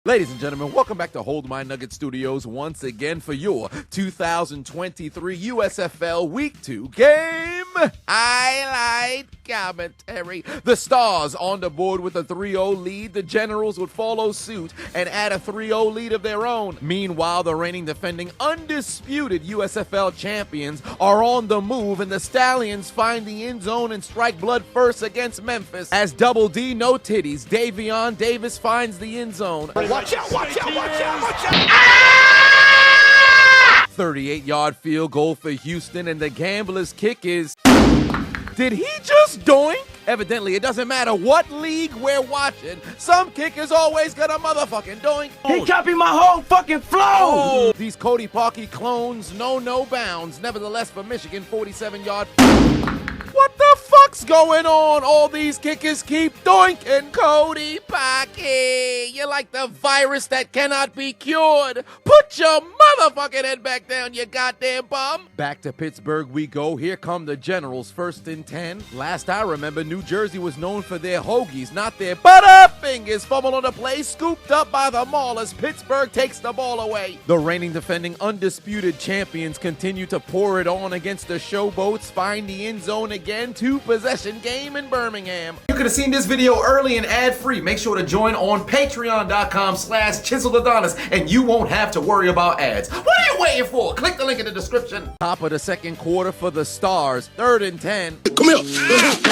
Ladies and gentlemen, welcome back to Hold My Nugget Studios once again for your 2023 USFL Week 2 game highlight commentary. The Stars on the board with a 3-0 lead. The Generals would follow suit and add a 3-0 lead of their own. Meanwhile, the reigning defending undisputed USFL champions are on the move, and the Stallions find the end zone and strike blood first against Memphis as Double D, no titties, Davion Davis finds the end zone. Watch out, watch out, watch out, watch out! 38-yard field goal for Houston, and the gambler's kick is... Did he just doink? Evidently, it doesn't matter what league we're watching. Some kickers always got a motherfucking doink. He copied my whole fucking flow! Oh, these Cody Parkey clones know no bounds. Nevertheless, for Michigan, 47-yard... What the fuck's going on? All these kickers keep doinking. Cody Parkey, you're like the virus that cannot be cured. Put your motherfucking head back down, you goddamn bum. Back to Pittsburgh we go. Here come the Generals, 1st and 10. Last I remember, New Jersey was known for their hoagies, not their butterfingers. Fumble on the play, scooped up by the Maulers. Pittsburgh takes the ball away. The reigning defending undisputed champions continue to pour it on against the Showboats, find the end zone again. Two-possession game in Birmingham. You could have seen this video early and ad-free. Make sure to join on patreon.com/Chiseled Adonis, and you won't have to worry about ads. What are you waiting for? Click the link in the description. Top of the second quarter for the Stars, 3rd and 10. Come here. That's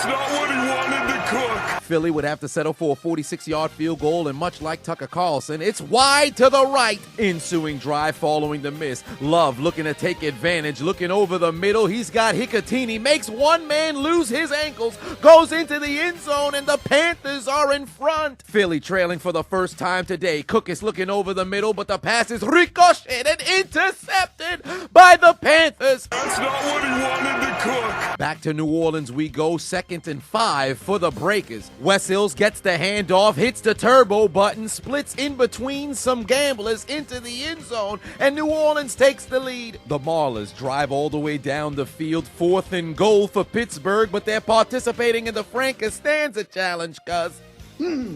not what he wanted to cook. Philly would have to settle for a 46-yard field goal, and much like Tucker Carlson, it's wide to the right. Ensuing drive following the miss. Love looking to take advantage, looking over the middle. He's got Hicatini, makes one man lose his ankles, goes into the end zone, and the Panthers are in front. Philly trailing for the first time today. Cook is looking over the middle, but the pass is ricocheted and intercepted by the Panthers. That's not what he wanted to cook. Back to New Orleans we go, 2nd and 5 for the Breakers. Wes Hills gets the handoff, hits the turbo button, splits in between some gamblers into the end zone, and New Orleans takes the lead. The Marlins drive all the way down the field, 4th and goal for Pittsburgh, but they're participating in the Frank Costanza challenge, cuz.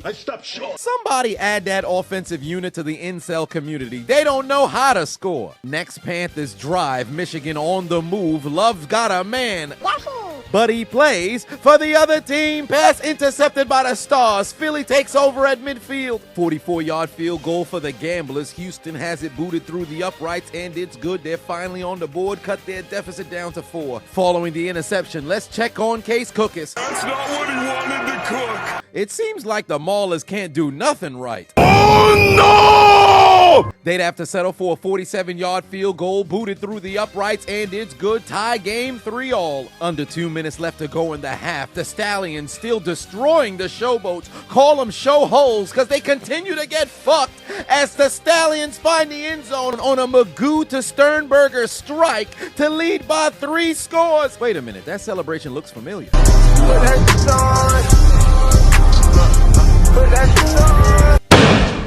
I stopped short. Somebody add that offensive unit to the incel community. They don't know how to score. Next Panthers drive, Michigan on the move. Love's got a man. But he plays for the other team. Pass intercepted by the Stars. Philly takes over at midfield. 44-yard field goal for the Gamblers. Houston has it booted through the uprights, and it's good. They're finally on the board. Cut their deficit down to 4. Following the interception, let's check on Case Cookus. That's not what he wanted to cook. It seems like the Maulers can't do nothing right. Oh no! They'd have to settle for a 47-yard field goal, booted through the uprights, and it's good. Tie game, 3-all. Under 2 minutes left to go in the half. The Stallions still destroying the Showboats. Call them show holes, because they continue to get fucked as the Stallions find the end zone on a Magoo to Sternberger strike to lead by 3 scores. Wait a minute, that celebration looks familiar.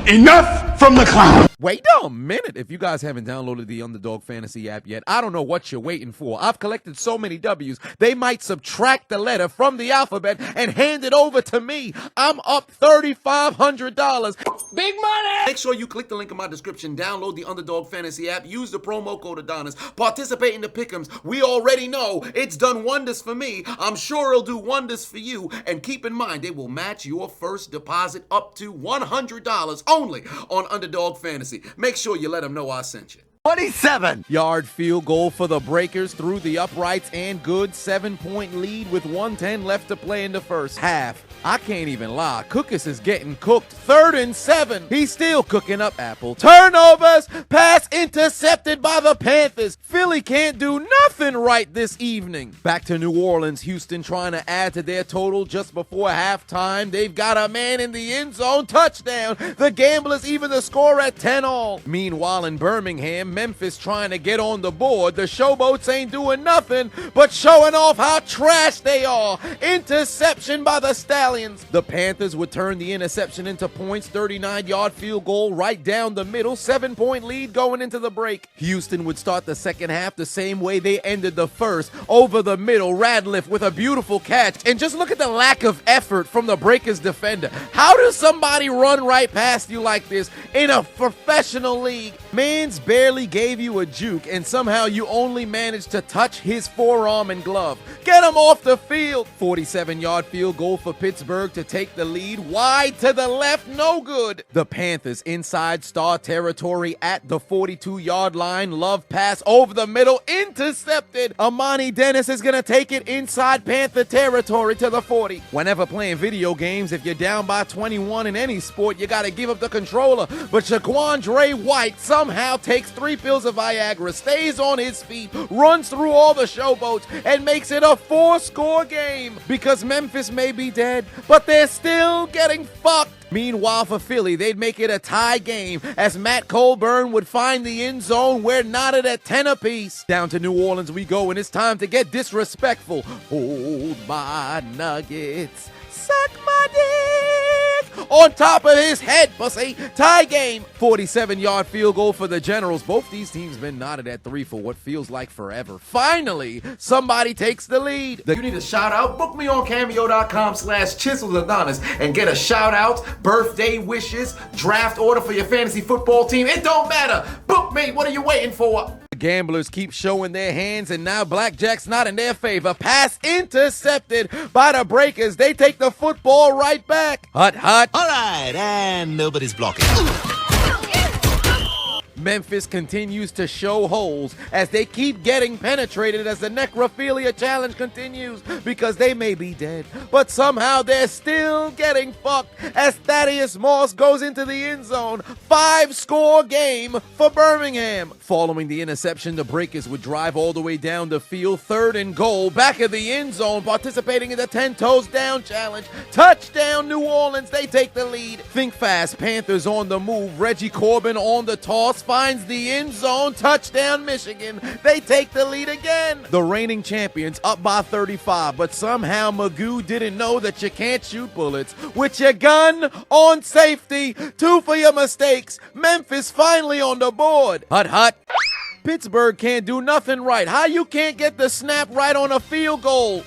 Enough from the clown. Wait a minute. If you guys haven't downloaded the Underdog Fantasy App yet, I don't know what you're waiting for. I've collected so many W's, they might subtract the letter from the alphabet and hand it over to me. I'm up $3,500. Big money! Make sure you click the link in my description, download the Underdog Fantasy App, use the promo code Adonis, participate in the pick'ems. We already know it's done wonders for me. I'm sure it'll do wonders for you. And keep in mind, they will match your first deposit up to $100 only on Underdog Fantasy. Make sure you let them know I sent you. 27-yard field goal for the Breakers through the uprights, and good. 7-point lead with 1:10 left to play in the first half. I can't even lie. Cookus is getting cooked. 3rd and 7. He's still cooking up apple. Turnovers. Pass intercepted by the Panthers. Philly can't do nothing right this evening. Back to New Orleans. Houston trying to add to their total just before halftime. They've got a man in the end zone. Touchdown. The Gamblers even the score at 10-all. Meanwhile in Birmingham, Memphis trying to get on the board, the Showboats ain't doing nothing but showing off how trash they are. Interception by the Stallions. The Panthers would turn the interception into points, 39-yard field goal right down the middle, 7-point lead going into the break. Houston would start the second half the same way they ended the first, over the middle, Radliff with a beautiful catch. And just look at the lack of effort from the Breakers defender. How does somebody run right past you like this in a professional league? Mans barely gave you a juke, and somehow you only managed to touch his forearm and glove. Get him off the field. 47-yard field goal for Pittsburgh to take the lead. Wide to the left, no good. The Panthers inside Star territory at the 42-yard line. Love pass over the middle, intercepted. Amani Dennis is going to take it inside Panther territory to the 40. Whenever playing video games, if you're down by 21 in any sport, you got to give up the controller. But Shaquandre White somehow takes 3 pills of Viagra, stays on his feet, runs through all the Showboats, and makes it a 4-score game. Because Memphis may be dead, but they're still getting fucked. Meanwhile, for Philly, they'd make it a tie game as Matt Colburn would find the end zone. We're knotted at 10 apiece. Down to New Orleans we go, and it's time to get disrespectful. Hold my nuggets, suck my dick on top of his head, pussy. Tie game. 47-yard field goal for the Generals. Both these teams been knotted at 3 for what feels like forever. Finally, somebody takes the lead. You need a shout out? Book me on Cameo.com/Chiseled Adonis and get a shout out, birthday wishes, draft order for your fantasy football team. It don't matter. Book me. What are you waiting for? The gamblers keep showing their hands, and now blackjack's not in their favor. Pass intercepted by the Breakers. They take the football right back. Hut. All right, and nobody's blocking. Memphis continues to show holes as they keep getting penetrated as the necrophilia challenge continues, because they may be dead, but somehow they're still getting fucked as Thaddeus Moss goes into the end zone. 5-score game for Birmingham. Following the interception, the Breakers would drive all the way down the field, 3rd and goal, back of the end zone, participating in the 10 toes down challenge. Touchdown New Orleans, they take the lead. Think fast, Panthers on the move. Reggie Corbin on the toss, finds the end zone. Touchdown Michigan. They take the lead again. The reigning champions up by 35, but somehow Magoo didn't know that you can't shoot bullets with your gun on safety. 2 for your mistakes. Memphis finally on the board. Hut. Pittsburgh can't do nothing right. How you can't get the snap right on a field goal?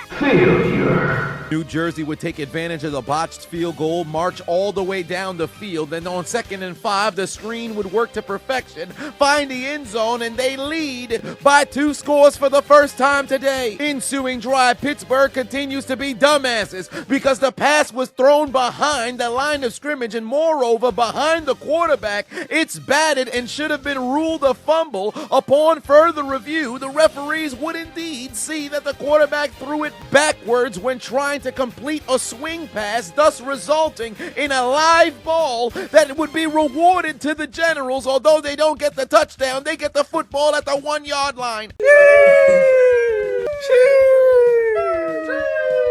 Failure. New Jersey would take advantage of the botched field goal, march all the way down the field, then on 2nd and 5, the screen would work to perfection, find the end zone, and they lead by 2 scores for the first time today. Ensuing drive, Pittsburgh continues to be dumbasses because the pass was thrown behind the line of scrimmage, and moreover, behind the quarterback. It's batted and should have been ruled a fumble. Upon further review, the referees would indeed see that the quarterback threw it backwards when trying to complete a swing pass, thus resulting in a live ball that would be rewarded to the Generals. Although they don't get the touchdown, they get the football at the 1-yard line.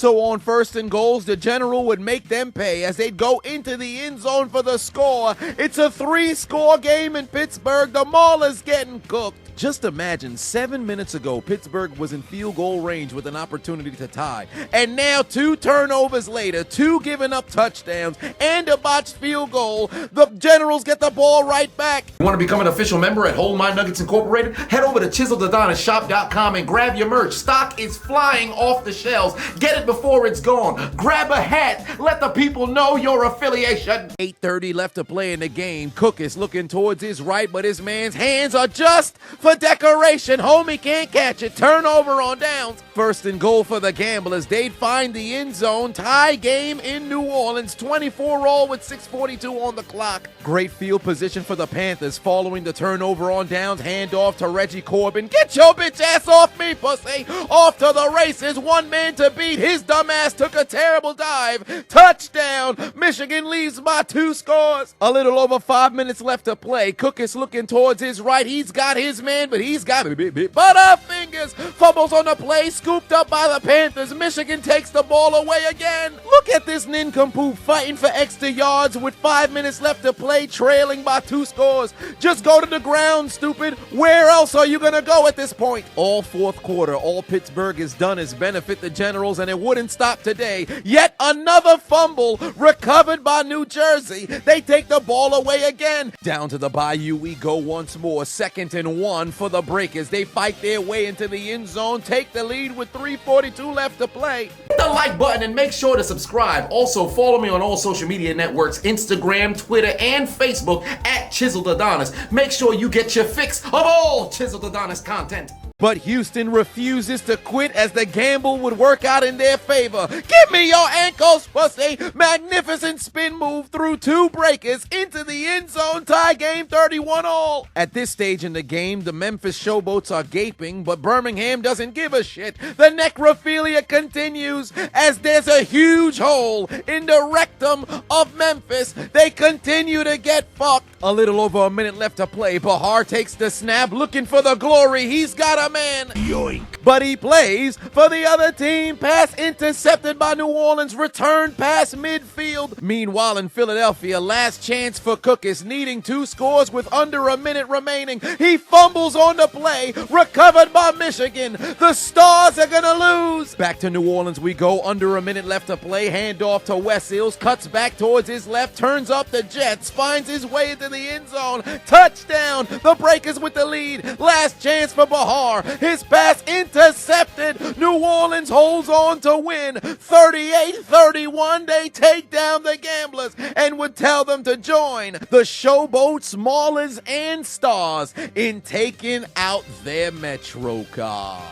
So on 1st and goals, the General would make them pay as they'd go into the end zone for the score. It's a 3-score game in Pittsburgh. The Maulers getting cooked. Just imagine 7 minutes ago, Pittsburgh was in field goal range with an opportunity to tie. And now 2 turnovers later, 2 given up touchdowns, and a botched field goal, the Generals get the ball right back. You want to become an official member at Hold My Nuggets Incorporated? Head over to ChiseledAdonisShop.com and grab your merch. Stock is flying off the shelves. Get it before it's gone. Grab a hat. Let the people know your affiliation. 8:30 left to play in the game. Cook is looking towards his right, but his man's hands are just for decoration. Homie can't catch it. Turnover on downs. 1st and goal for the Gamblers. They'd find the end zone. Tie game in New Orleans. 24-all with 6:42 on the clock. Great field position for the Panthers following the turnover on downs. Handoff to Reggie Corbin. Get your bitch ass off me, pussy. Off to the races. 1 man to beat. His dumb ass took a terrible dive. Touchdown, Michigan leaves by 2 scores. A little over 5 minutes left to play. Cook is looking towards his right. He's got his man, but he's got Butterfingers. Fumbles on the play, scooped up by the Panthers. Michigan takes the ball away again. Look at this nincompoop fighting for extra yards with 5 minutes left to play, trailing by 2 scores. Just go to the ground, stupid. Where else are you gonna go at this point? All fourth quarter, all Pittsburgh has done is benefit the Generals, and it wouldn't stop today. Yet another fumble recovered by New Jersey. They take the ball away again. Down to the bayou we go once more. 2nd and 1 for the Breakers. They fight their way into the end zone, take the lead with 3:42 left to play. Hit the like button and make sure to subscribe. Also, follow me on all social media networks, Instagram, Twitter, and Facebook at Chiseled Adonis. Make sure you get your fix of all Chiseled Adonis content. But Houston refuses to quit as the gamble would work out in their favor. Give me your ankles, plus a magnificent spin move through 2 breakers into the end zone, tie game 31-all. At this stage in the game, the Memphis Showboats are gaping, but Birmingham doesn't give a shit. The necrophilia continues as there's a huge hole in the rectum of Memphis. They continue to get fucked. A little over a minute left to play. Bahar takes the snap, looking for the glory. He's got a man. Yoink. But he plays for the other team. Pass intercepted by New Orleans. Return pass midfield. Meanwhile, in Philadelphia, last chance for Cook is needing 2 scores with under a minute remaining. He fumbles on the play. Recovered by Michigan. The Stars are gonna lose. Back to New Orleans we go. Under a minute left to play. Handoff to West Hills. Cuts back towards his left. Turns up the Jets. Finds his way into the end zone. Touchdown. The Breakers with the lead. Last chance for Bahar. His pass intercepted. New Orleans holds on to win. 38-31. They take down the Gamblers and would tell them to join the Showboats, Maulers, and Stars in taking out their Metro cards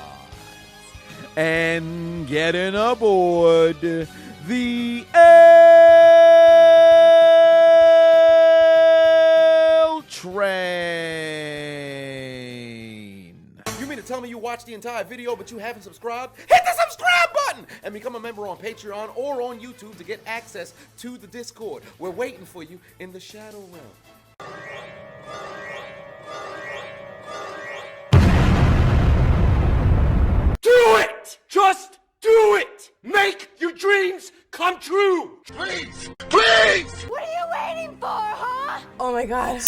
and getting aboard the L train. You mean to tell me you watched the entire video but you haven't subscribed? Hit the subscribe button and become a member on Patreon or on YouTube to get access to the Discord. We're waiting for you in the Shadow Realm. Do it! Just do it! Make your dreams come true! Please! Please! What are you waiting for, huh? Oh my god.